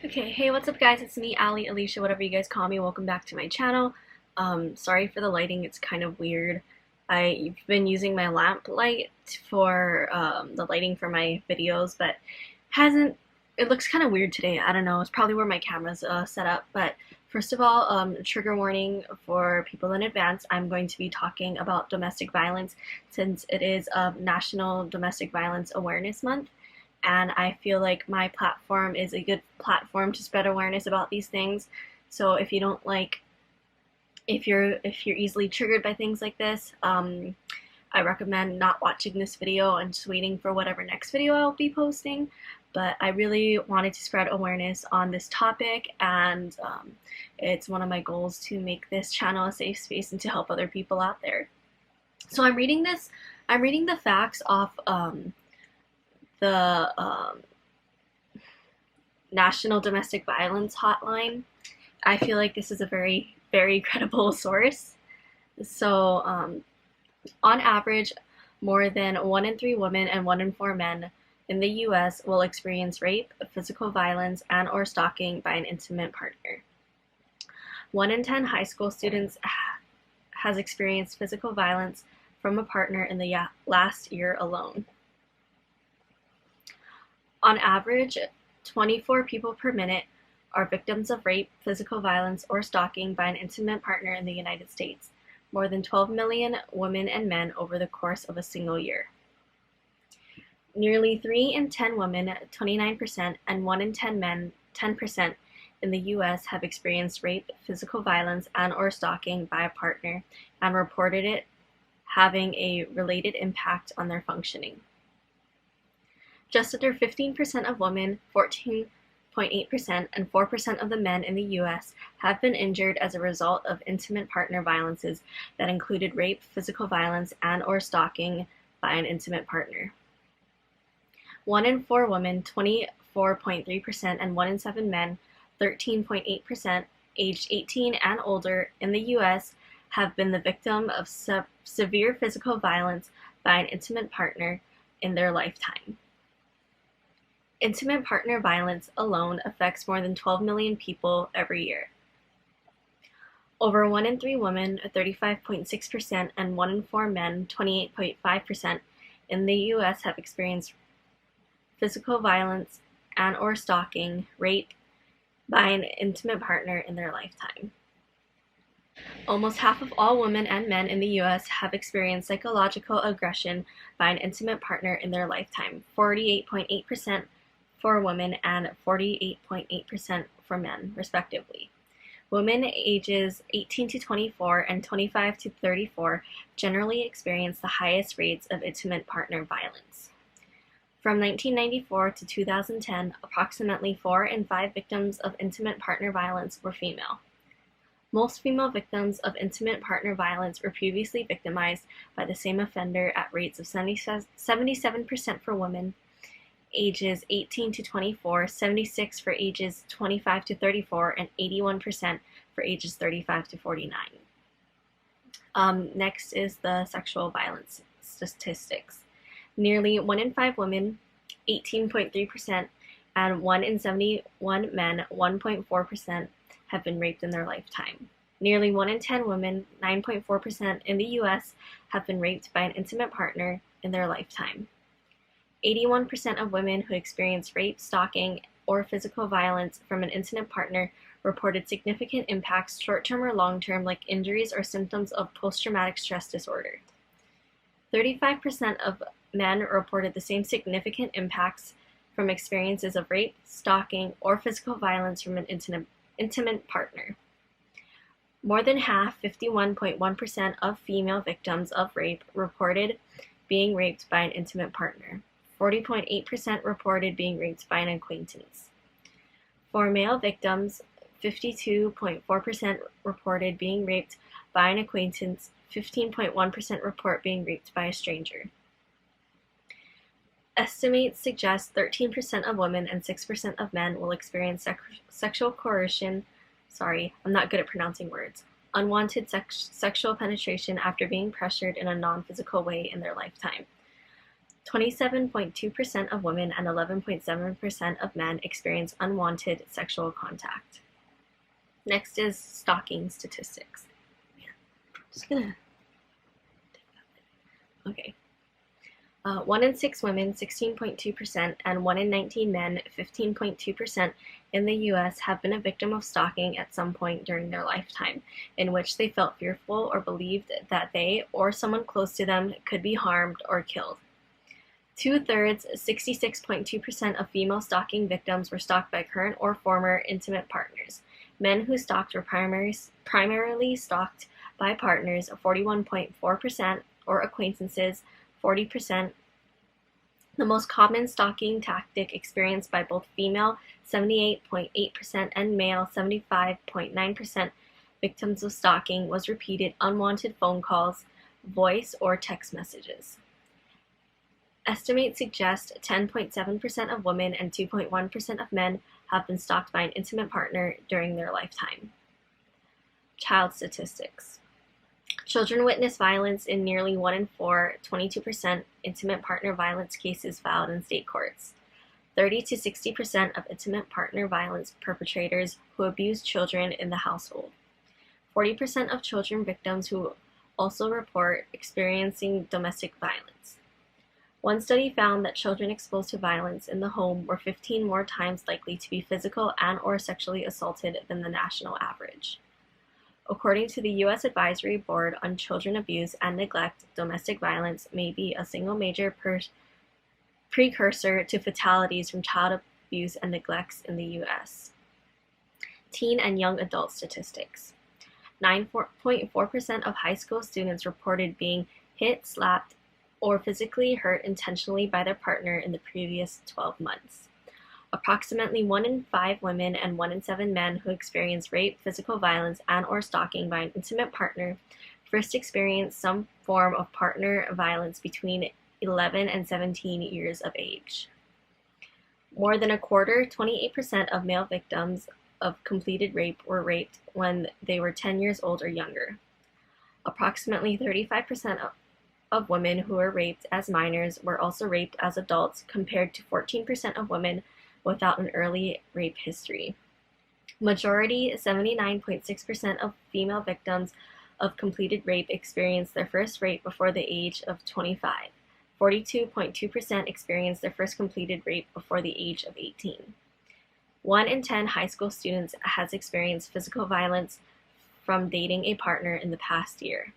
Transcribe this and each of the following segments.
Okay, hey, what's up guys? It's me, Ali, Alicia, whatever you guys call me. Welcome back to my channel. Sorry for the lighting, it's kind of weird. I've been using my lamp light for the lighting for my videos, but it looks kind of weird today. I don't know, it's probably where my camera's set up. But first of all, trigger warning for people in advance. I'm going to be talking about domestic violence since it is National Domestic Violence Awareness Month. And I feel like my platform is a good platform to spread awareness about these things. So if you don't like, if you're easily triggered by things like this, I recommend not watching this video and just waiting for whatever next video I'll be posting. But I really wanted to spread awareness on this topic, and it's one of my goals to make this channel a safe space and to help other people out there. So I'm reading the facts off the National Domestic Violence Hotline. I feel like this is a very, very credible source. So, on average, more than 1 in 3 women and 1 in 4 men in the U.S. will experience rape, physical violence, and/or stalking by an intimate partner. 1 in 10 high school students has experienced physical violence from a partner in the last year alone. On average, 24 people per minute are victims of rape, physical violence, or stalking by an intimate partner in the United States, more than 12 million women and men over the course of a single year. Nearly 3 in 10 women, 29%, and 1 in 10 men, 10%, in the U.S. have experienced rape, physical violence, and/or stalking by a partner and reported it having a related impact on their functioning. Just under 15% of women, 14.8%, and 4% of the men in the U.S. have been injured as a result of intimate partner violences that included rape, physical violence, and/or stalking by an intimate partner. 1 in 4 women, 24.3%, and 1 in 7 men, 13.8%, aged 18 and older in the U.S. have been the victim of severe physical violence by an intimate partner in their lifetime. Intimate partner violence alone affects more than 12 million people every year. Over 1 in 3 women, 35.6%, and 1 in 4 men, 28.5%, in the U.S. have experienced physical violence and/or stalking, rape, by an intimate partner in their lifetime. Almost half of all women and men in the U.S. have experienced psychological aggression by an intimate partner in their lifetime, 48.8% for women and 48.8% for men, respectively. Women ages 18 to 24 and 25 to 34 generally experience the highest rates of intimate partner violence. From 1994 to 2010, approximately 4 in 5 victims of intimate partner violence were female. Most female victims of intimate partner violence were previously victimized by the same offender at rates of 77% for women ages 18 to 24, 76% for ages 25 to 34, and 81% for ages 35 to 49. Next is the sexual violence statistics. Nearly 1 in 5 women, 18.3%, and 1 in 71 men, 1.4%, have been raped in their lifetime. Nearly 1 in 10 women, 9.4%, in the U.S. have been raped by an intimate partner in their lifetime. 81% of women who experienced rape, stalking, or physical violence from an intimate partner reported significant impacts, short-term or long-term, like injuries or symptoms of post-traumatic stress disorder. 35% of men reported the same significant impacts from experiences of rape, stalking, or physical violence from an intimate partner. More than half, 51.1%, of female victims of rape reported being raped by an intimate partner. 40.8% reported being raped by an acquaintance. For male victims, 52.4% reported being raped by an acquaintance, 15.1% report being raped by a stranger. Estimates suggest 13% of women and 6% of men will experience sexual coercion, I'm not good at pronouncing words, unwanted sexual penetration after being pressured in a non-physical way in their lifetime. 27.2% of women and 11.7% of men experience unwanted sexual contact. Next is stalking statistics. Just gonna. Okay. 1 in 6 women, 16.2%, and 1 in 19 men, 15.2%, in the U.S. have been a victim of stalking at some point during their lifetime, in which they felt fearful or believed that they or someone close to them could be harmed or killed. 2/3, 66.2% of female stalking victims were stalked by current or former intimate partners. Men who stalked were primarily stalked by partners, 41.4%, or acquaintances, 40%. The most common stalking tactic experienced by both female, 78.8%, and male, 75.9%, victims of stalking was repeated unwanted phone calls, voice, or text messages. Estimates suggest 10.7% of women and 2.1% of men have been stalked by an intimate partner during their lifetime. Child statistics. Children witness violence in nearly 1 in 4, 22% intimate partner violence cases filed in state courts. 30 to 60% of intimate partner violence perpetrators who abuse children in the household. 40% of children victims who also report experiencing domestic violence. One study found that children exposed to violence in the home were 15 more times likely to be physical and/or sexually assaulted than the national average. According to the U.S. Advisory Board on Children Abuse and Neglect, domestic violence may be a single major precursor to fatalities from child abuse and neglect in the U.S. Teen and young adult statistics. 9.4% of high school students reported being hit, slapped, or physically hurt intentionally by their partner in the previous 12 months. Approximately 1 in 5 women and 1 in 7 men who experience rape, physical violence, and/or stalking by an intimate partner first experienced some form of partner violence between 11 and 17 years of age. More than a quarter, 28% of male victims of completed rape were raped when they were 10 years old or younger. Approximately 35% of women who were raped as minors were also raped as adults, compared to 14% of women without an early rape history. Majority, 79.6% of female victims of completed rape experienced their first rape before the age of 25. 42.2% experienced their first completed rape before the age of 18. 1 in 10 high school students has experienced physical violence from dating a partner in the past year.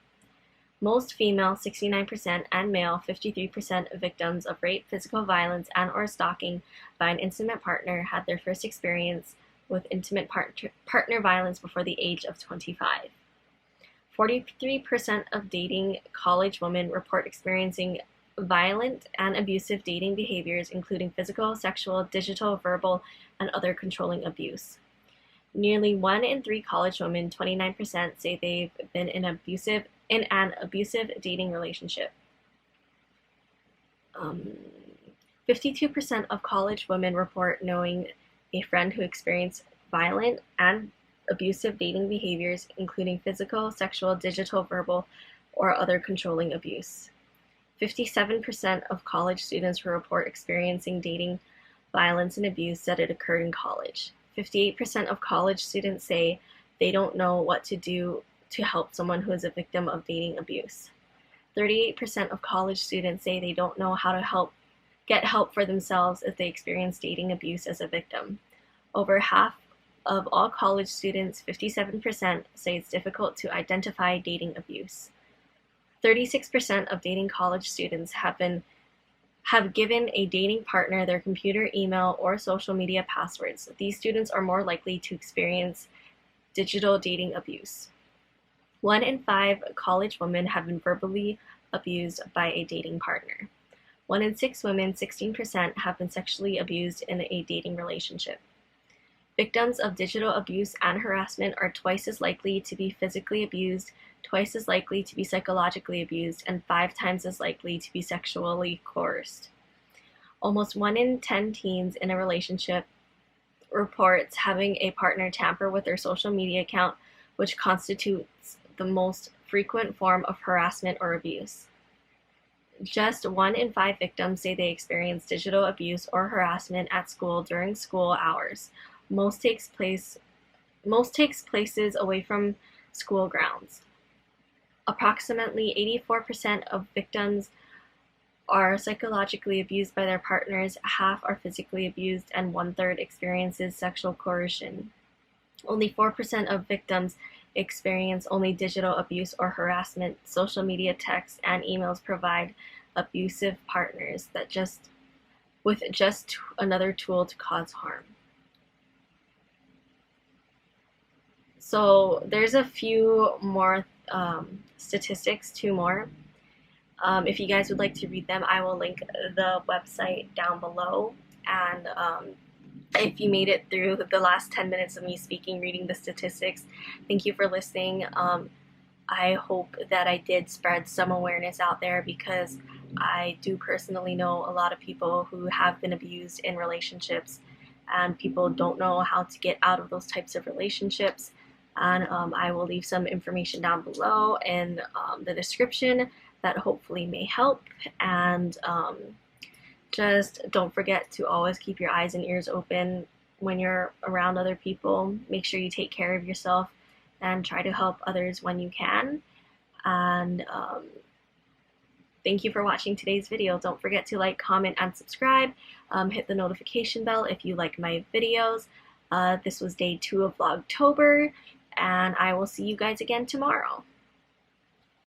Most female, 69%, and male, 53%, victims of rape, physical violence, and/or stalking by an intimate partner had their first experience with intimate partner violence before the age of 25. 43% of dating college women report experiencing violent and abusive dating behaviors, including physical, sexual, digital, verbal, and other controlling abuse. Nearly 1 in 3 college women, 29%, say they've been in an abusive dating relationship. 52% of college women report knowing a friend who experienced violent and abusive dating behaviors, including physical, sexual, digital, verbal, or other controlling abuse. 57% of college students who report experiencing dating violence and abuse said it occurred in college. 58% of college students say they don't know what to do to help someone who is a victim of dating abuse. 38% of college students say they don't know how to get help for themselves if they experience dating abuse as a victim. Over half of all college students, 57%, say it's difficult to identify dating abuse. 36% of dating college students have given a dating partner their computer, email, or social media passwords. These students are more likely to experience digital dating abuse. 1 in 5 college women have been verbally abused by a dating partner. 1 in 6 women, 16%, have been sexually abused in a dating relationship. Victims of digital abuse and harassment are twice as likely to be physically abused, twice as likely to be psychologically abused, and 5 times as likely to be sexually coerced. Almost 1 in 10 teens in a relationship reports having a partner tamper with their social media account, which constitutes the most frequent form of harassment or abuse. Just 1 in 5 victims say they experienced digital abuse or harassment at school during school hours. Most takes place most takes places away from school grounds. Approximately 84% of victims are psychologically abused by their partners, half are physically abused, and one-third experiences sexual coercion. Only 4% of victims experience only digital abuse or harassment. Social media, texts, and emails provide abusive partners that just another tool to cause harm. So there's a few more statistics, 2 more. If you guys would like to read them, I will link the website down below. And if you made it through the last 10 minutes of me speaking, reading the statistics, thank you for listening. I hope that I did spread some awareness out there, because I do personally know a lot of people who have been abused in relationships, and people don't know how to get out of those types of relationships. And I will leave some information down below in the description that hopefully may help. And just don't forget to always keep your eyes and ears open when you're around other people. Make sure you take care of yourself and try to help others when you can. And thank you for watching today's video. Don't forget to like, comment, and subscribe. Hit the notification bell if you like my videos. This was day 2 of Vlogtober, and I will see you guys again tomorrow.